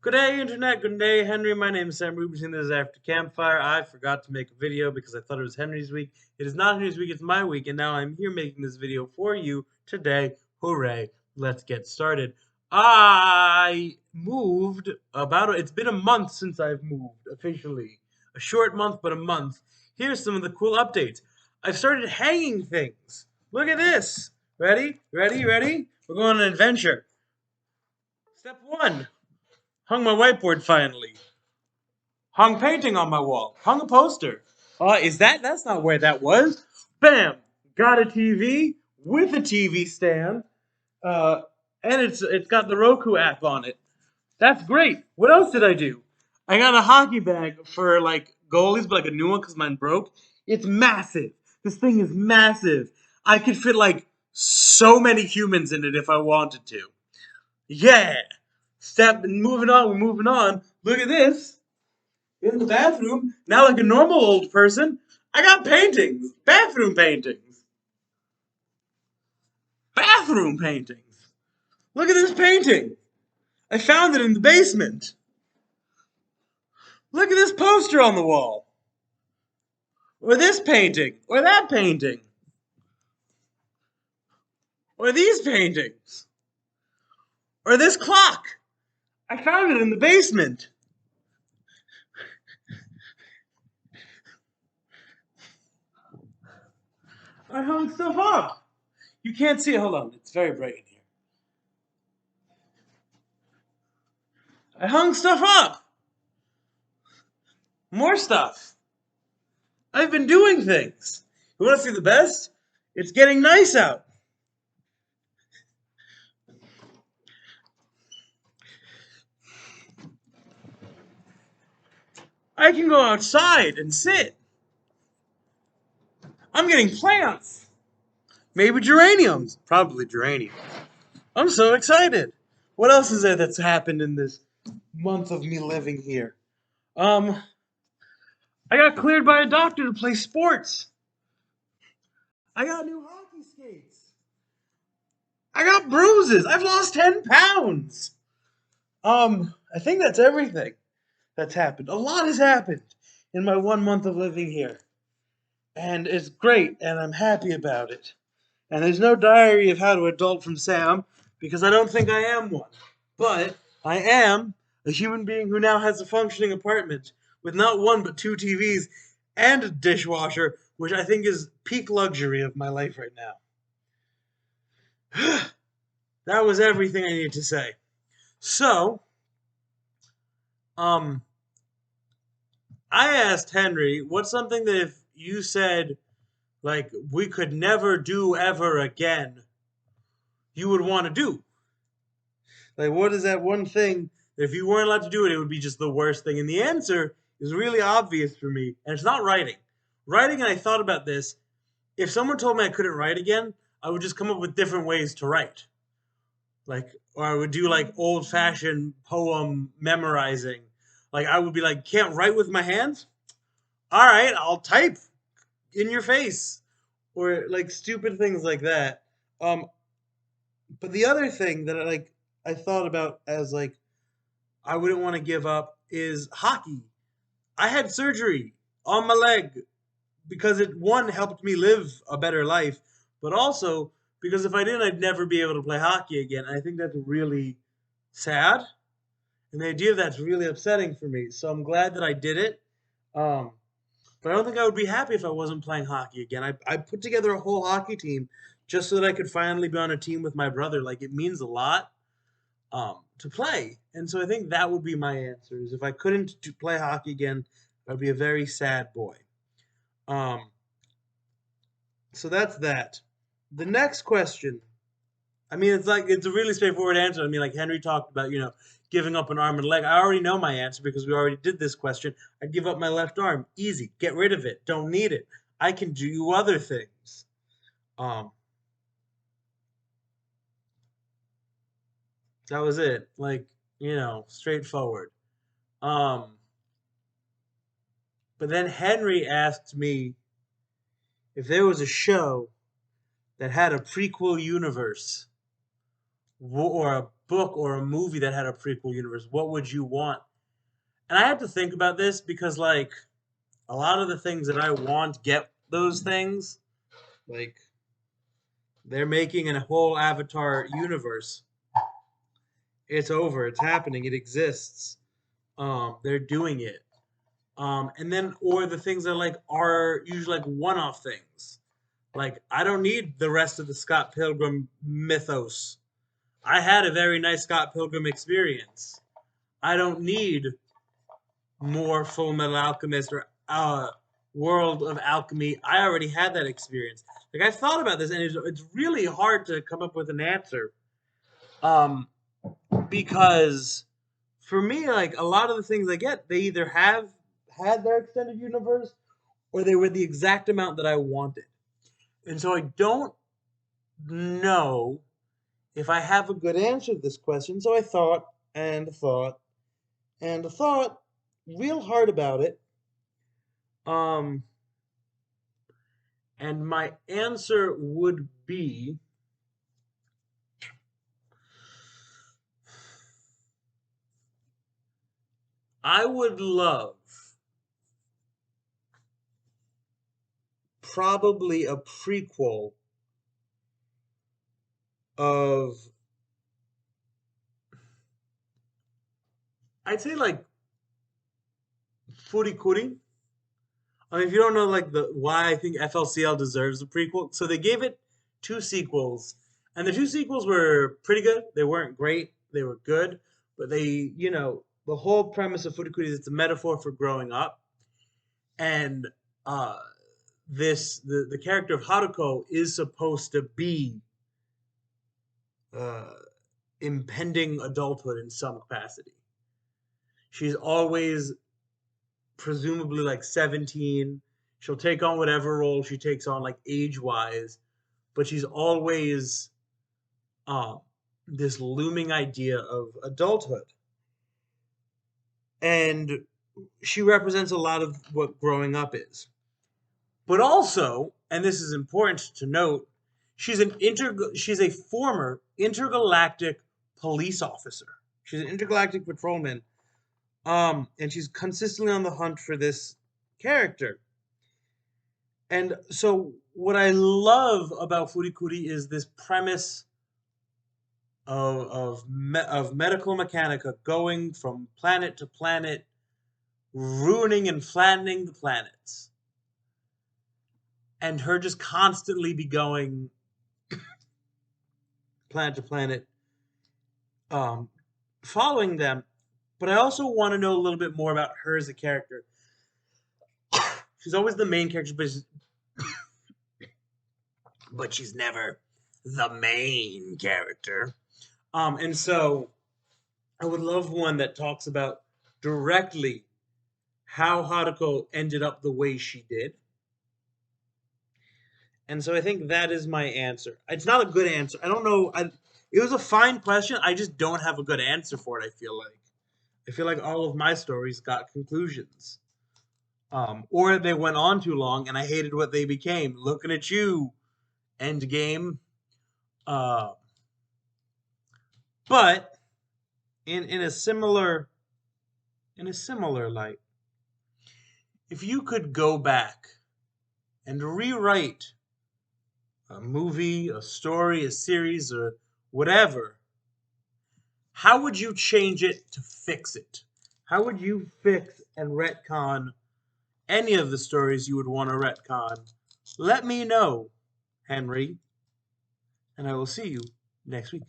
Good day, Internet. Good day, Henry. My name is Sam Rubenstein. This is After Campfire. I forgot to make a video because I thought it was Henry's week. It is not Henry's week, it's my week, and now I'm here making this video for you today. Hooray. Let's get started. I moved it's been a month since I've moved officially. A short month, but a month. Here's some of the cool updates. I've started hanging things. Look at this. Ready? Ready? Ready? We're going on an adventure. Step one. Hung my whiteboard finally. Hung painting on my wall. Hung a poster. That's not where that was. Bam! Got a TV with a TV stand. Uh, and it's got the Roku app on it. That's great. What else did I do? I got a hockey bag for like goalies, but like a new one because mine broke. It's massive. This thing is massive. I could fit like so many humans in it if I wanted to. Yeah. Moving on, we're moving on. Look at this. In the bathroom, now like a normal old person, I got paintings. Bathroom paintings. Bathroom paintings. Look at this painting. I found it in the basement. Look at this poster on the wall. Or this painting. Or that painting. Or these paintings. Or this clock. I found it in the basement. I hung stuff up. You can't see it. Hold on. It's very bright in here. I hung stuff up. More stuff. I've been doing things. You want to see the best? It's getting nice out. I can go outside and sit. I'm getting plants. Maybe geraniums. Probably geraniums. I'm so excited. What else is there that's happened in this month of me living here? Um, I got cleared by a doctor to play sports. I got new hockey skates. I got bruises. I've lost 10 pounds. I think that's everything that's happened. A lot has happened in my 1 month of living here. And it's great, and I'm happy about it. And there's no diary of how to adult from Sam, because I don't think I am one. But I am a human being who now has a functioning apartment with not one but two TVs and a dishwasher, which I think is peak luxury of my life right now. That was everything I needed to say. So, um, I asked Henry, what's something that if you said, like, we could never do ever again, you would want to do? Like, what is that one thing that if you weren't allowed to do it, it would be just the worst thing? And the answer is really obvious for me, and it's not writing. Writing, and I thought about this, if someone told me I couldn't write again, I would just come up with different ways to write. Like, or I would do like old fashioned poem memorizing. Like, I would be like, can't write with my hands? All right, I'll type in your face. Or like stupid things like that. Um, but the other thing that I thought about as like I wouldn't want to give up is hockey. I had surgery on my leg because it one helped me live a better life, but also because if I didn't, I'd never be able to play hockey again. And I think that's really sad, and the idea of that's really upsetting for me. So I'm glad that I did it. Um, but I don't think I would be happy if I wasn't playing hockey again. I put together a whole hockey team just so that I could finally be on a team with my brother. Like it means a lot to play. And so I think that would be my answer. Is if I couldn't play hockey again, I'd be a very sad boy. Um, so that's that. The next question. I mean, it's a really straightforward answer. I mean, like Henry talked about, giving up an arm and leg. I already know my answer because we already did this question. I'd give up my left arm. Easy. Get rid of it. Don't need it. I can do other things. Um, that was it. Like, straightforward. Um, but then Henry asked me if there was a show that had a prequel universe, or a book or a movie that had a prequel universe, what would you want? And I had to think about this because, like, a lot of the things that I want get those things. Like, they're making a whole Avatar universe. It's over. It's happening. It exists. They're doing it. And then, or the things that like are usually like one-off things. Like, I don't need the rest of the Scott Pilgrim mythos. I had a very nice Scott Pilgrim experience. I don't need more Full Metal Alchemist or World of Alchemy. I already had that experience. Like, I thought about this, and it's really hard to come up with an answer. Um, because for me, like a lot of the things I get, they either have had their extended universe or they were the exact amount that I wanted. And so I don't know if I have a good answer to this question. So I thought and thought and thought real hard about it. Um, and my answer would be I would love probably a prequel of, I'd say, like Furikuri. I mean, if you don't know like the why I think FLCL deserves a prequel, so they gave it two sequels, and the two sequels were pretty good. They weren't great; they were good, but the whole premise of Furikuri is it's a metaphor for growing up, and uh, the character of Haruko is supposed to be uh, impending adulthood in some capacity. She's always presumably like 17. She'll take on whatever role she takes on, like age wise, but she's always um, this looming idea of adulthood. And she represents a lot of what growing up is. But also, and this is important to note, she's a former intergalactic police officer. She's an intergalactic patrolman. And she's consistently on the hunt for this character. And so what I love about Furikuri is this premise of medical mechanica going from planet to planet, ruining and flattening the planets, and her just constantly be going planet to planet, um, following them. But I also want to know a little bit more about her as a character. She's always the main character, but she's never the main character. And so I would love one that talks about directly how Haruko ended up the way she did. And so I think that is my answer. It's not a good answer. I don't know. It was a fine question. I just don't have a good answer for it, I feel like. I feel like all of my stories got conclusions. Or they went on too long and I hated what they became. Looking at you, Endgame. Uh, but in a similar light, if you could go back and rewrite a movie, a story, a series, or whatever, how would you change it to fix it? How would you fix and retcon any of the stories you would want to retcon? Let me know, Henry, and I will see you next week.